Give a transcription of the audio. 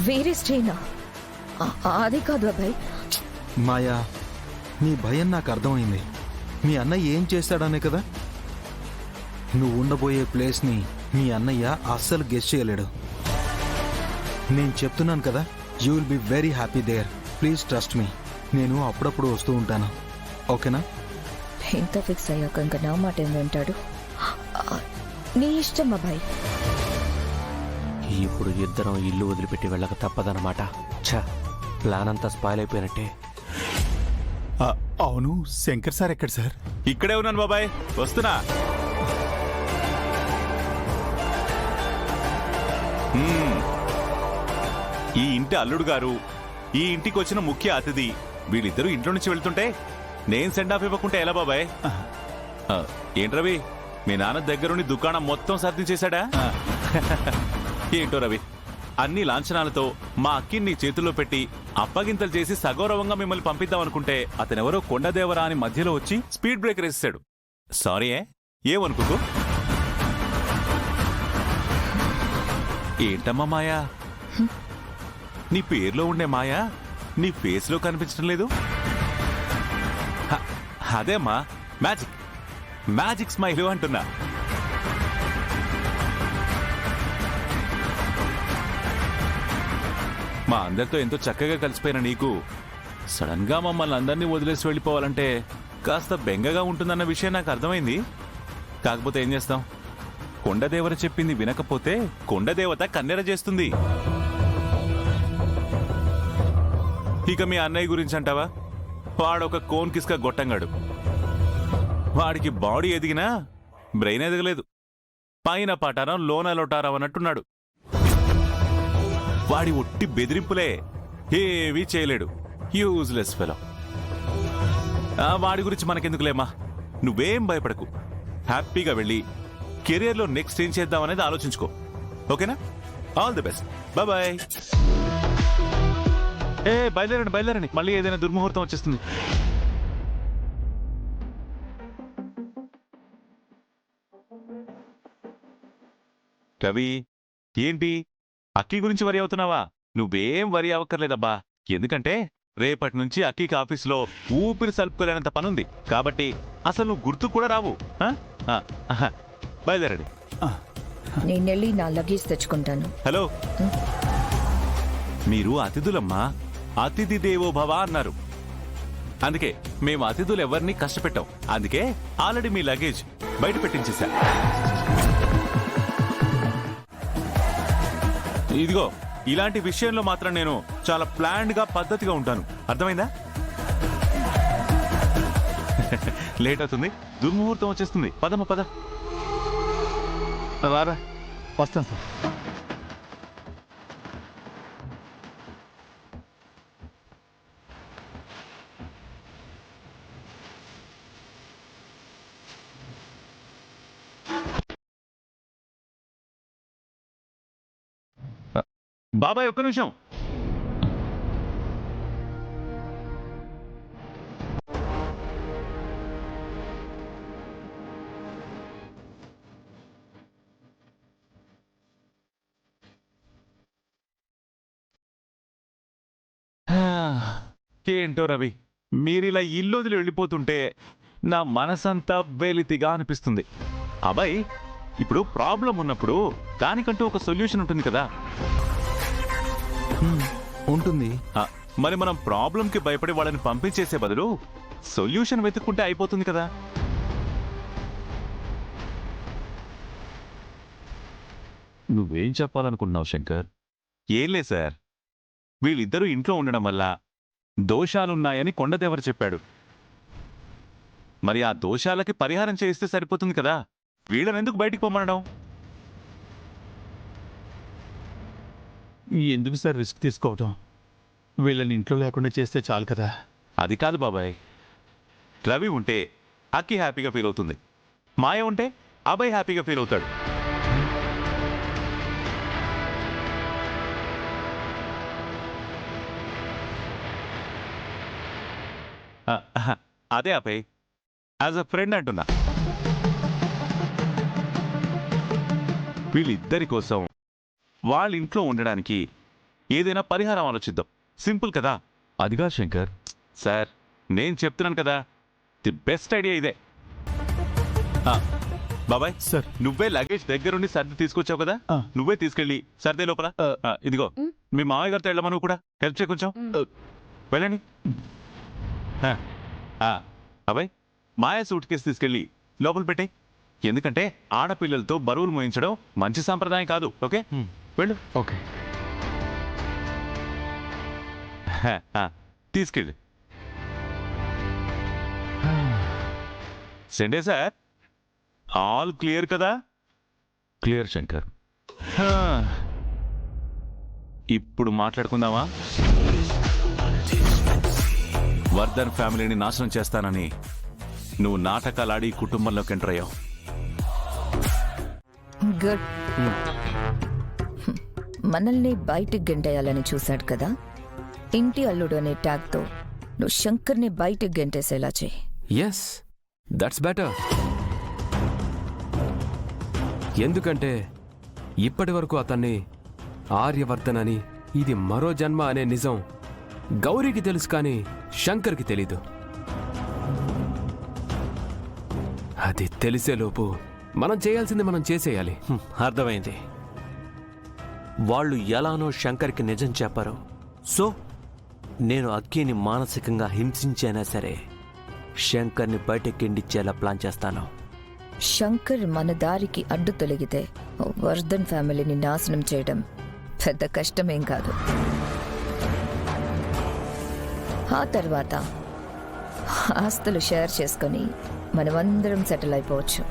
వేరే స్ట్రెయినా? అది కాదు అబ్బాయి. మాయా, నీ భయం నాకు అర్థమైంది. మీ అన్నయ్య ఏం చేశాడనే కదా. నువ్వు ఉండబోయే ప్లేస్ని మీ అన్నయ్య అస్సలు గెస్ చేయలేడు. నేను చెప్తున్నాను కదా, you will be very happy there. Please trust me. నేను అప్పుడప్పుడు వస్తూ ఉంటాను, ఓకేనా? ఇంత ఫిక్స్ అయ్యాక ఇంకా నా మాట ఏం వింటాడు? నీ ఇష్టం అబ్బాయి. ఇప్పుడు ఇద్దరం ఇల్లు వదిలిపెట్టి వెళ్ళక తప్పదన్నమాట. ఛా, ప్లాన్ అంతా స్పాయిల్ అయిపోయినట్టే. అవును, శంకర్ సార్ ఎక్కడ సార్? ఇక్కడే ఉన్నాను బాబాయ్, వస్తున్నా. ఈ ఇంటి అల్లుడు గారు, ఈ ఇంటికి వచ్చిన ముఖ్య అతిథి, వీళ్ళిద్దరూ ఇంట్లో నుంచి వెళ్తుంటే నేను సెండ్ ఆఫ్ ఇవ్వకుంటే ఎలా బాబాయ్? ఏంటి రవి, మీ నాన్న దగ్గరుండి దుకాణం మొత్తం సర్ది చేశాడా? ఏంటో రవి, అన్ని లాంఛనాలతో మా అక్కిని నీ చేతుల్లో పెట్టి అప్పగింతలు చేసి సగౌరవంగా మిమ్మల్ని పంపిద్దామనుకుంటే అతనెవరో కొండదేవరా అని మధ్యలో వచ్చి స్పీడ్ బ్రేకర్ వేసేశాడు. సారీ, ఏమనుకోకు. ఏంటమ్మా మాయా, నీ పేరులో ఉండే మాయా నీ ఫేస్లో కనిపించడం లేదు? అదేమ్మా మ్యాజిక్, మ్యాజిక్ స్మైల్ అంటున్నా. మా అందరితో ఎంతో చక్కగా కలిసిపోయిన నీకు సడన్ గా మమ్మల్ని అందరినీ వదిలేసి వెళ్ళిపోవాలంటే కాస్త బెంగగా ఉంటుందన్న విషయం నాకు అర్థమైంది. కాకపోతే ఏం చేస్తాం, కొండదేవర చెప్పింది వినకపోతే కొండదేవత కన్నెర చేస్తుంది. ఇక మీ అన్నయ్య గురించి అంటావా? వాడొక కోన్ కిస్క గొట్టంగాడు. వాడికి బాడీ ఎదిగినా బ్రెయిన్ ఎదగలేదు. పైన పటారం లోన లోటారం అన్నట్టున్నాడు. వాడి ఒట్టి బెదిరింపులే, ఏవీ చేయలేడు. Useless fellow. వాడి గురించి మనకెందుకులేమా, నువ్వేం భయపడకు. హ్యాపీగా వెళ్ళి కెరియర్లో నెక్స్ట్ ఏం చేద్దామనేది ఆలోచించుకో, ఓకేనా? All the best, bye. బయలుదేరండి బయలుదేరండి, మళ్ళీ ఏదైనా దుర్ముహూర్తం వచ్చేస్తుంది. రవి, ఏంటి అక్కీ గురించి వరి అవుతున్నావా? నువ్వేం వరి అవ్వక్కర్లేదబ్బా. ఎందుకంటే రేపటి నుంచి అక్కీకి ఆఫీసులో ఊపిరి సలుపుకోలేనంత పనుంది. కాబట్టి అసలు నువ్వు గుర్తు కూడా రావు. బయలుదేరండి. నేనెళ్ళి నా లగేజ్ తెచ్చుకుంటాను. హలో, మీరు అతిథులమ్మా, అతిథి దేవో భవ అన్నారు. అందుకే మేము అతిథులు ఎవరిని కష్టపెట్టాం. అందుకే ఆల్రెడీ మీ లగేజ్ బయట పెట్టించేశా. ఇదిగో, ఇలాంటి విషయంలో మాత్రం నేను చాలా ప్లాన్డ్ గా పద్ధతిగా ఉంటాను, అర్థమైందా? లేట్ అవుతుంది, దుర్ముహూర్తం వచ్చేస్తుంది. పదమ్మ పద. రారా, వస్తాను సార్. బాబాయ్ ఒక్క నిమిషం. ఏంటో రవి, మీరిలా ఇల్లు వదిలి వెళ్ళిపోతుంటే నా మనసంతా వెలితిగా అనిపిస్తుంది. అబ్బాయి, ఇప్పుడు ప్రాబ్లం ఉన్నప్పుడు దానికంటూ ఒక సొల్యూషన్ ఉంటుంది కదా. ఉంటుంది. మరి మనం ప్రాబ్లంకి భయపడి వాళ్ళని పంపించేసే బదులు సొల్యూషన్ వెతుక్కుంటే అయిపోతుంది కదా. నువ్వేం చెప్పాలనుకుంటున్నావు శంకర్? ఏం లేదు సార్, వీళ్ళిద్దరూ ఇంట్లో ఉండడం వల్ల దోషాలున్నాయని కొండదేవర చెప్పాడు. మరి ఆ దోషాలకి పరిహారం చేస్తే సరిపోతుంది కదా. వీళ్ళని ఎందుకు బయటికి పొమ్మనడం? ఎందుకు సార్ రిస్క్ తీసుకోవటం? వీళ్ళని ఇంట్లో లేకుండా చేస్తే చాలు కదా. అది కాదు బాబాయ్, రవి ఉంటే అక్కి హ్యాపీగా ఫీల్ అవుతుంది, మాయ ఉంటే అబ్బాయి హ్యాపీగా ఫీల్ అవుతాడు. అదే అబ్బాయి, యాజ్ అ ఫ్రెండ్ అంటున్నా. వీళ్ళిద్దరి కోసం వాళ్ళ ఇంట్లో ఉండడానికి ఏదైనా పరిహారం ఆలోచిద్దాం. సింపుల్ కదా. అదిగా శంకర్. సార్ నేను చెప్తున్నాను కదా, ది బెస్ట్ ఐడియా ఇదే. ఆ, బాబాయ్ సార్. నువ్వే లగేజ్ దగ్గరుండి సర్ది తీసుకొచ్చావు కదా, ఆ. నువ్వే తీసుకెళ్ళి సర్దే లోపల. ఇదిగో మీ మామయ్య గారితో వెళ్ళమా, నువ్వు కూడా హెల్ప్ చేయ కొంచెం. వెళ్ళండి. బాబాయ్ మాయా సూట్ కేసు తీసుకెళ్ళి లోపల పెట్టాయి. ఎందుకంటే ఆడపిల్లలతో బరువులు మోయించడం మంచి సాంప్రదాయం కాదు. ఓకే వెళ్ళు. ఓకే. తీసుకెళ్ళి సండే సార్. ఆల్ క్లియర్ కదా? క్లియర్ శంకర్. ఇప్పుడు మాట్లాడుకుందామా? వర్ధన్ ఫ్యామిలీని నాశనం చేస్తానని నువ్వు నాటకాలాడి కుటుంబంలోకి ఎంటర్ అయ్యావు. గుడ్. మనల్ని బయటికి గెంటేయాలని చూశాడు కదా, ఇంటి అల్లుడు అనే ట్యాగ్తో నువ్వు శంకర్ని బయటికి గెంటేసేలా చేయి. Yes, that's better. ఎందుకంటే ఇప్పటి వరకు అతన్ని ఆర్యవర్ధన్ అని, ఇది మరో జన్మ అనే నిజం గౌరీకి తెలుసు, కానీ శంకర్కి తెలీదు. అది తెలిసేలోపు మనం చేయాల్సింది మనం చేసేయాలి. అర్థమైంది. వాళ్ళు ఎలానో శంకర్కి నిజం చెప్పారు. సో నేను అక్కిని మానసికంగా హింసించైనా సరే శంకర్ని బయటకెండిచ్చేలా ప్లాన్ చేస్తాను. శంకర్ మన దారికి అడ్డు తొలగితే వర్ధన్ ఫ్యామిలీని నాశనం చేయడం పెద్ద కష్టమేం కాదు. ఆ తర్వాత ఆస్తులు షేర్ చేసుకొని మనమందరం సెటిల్ అయిపోవచ్చు.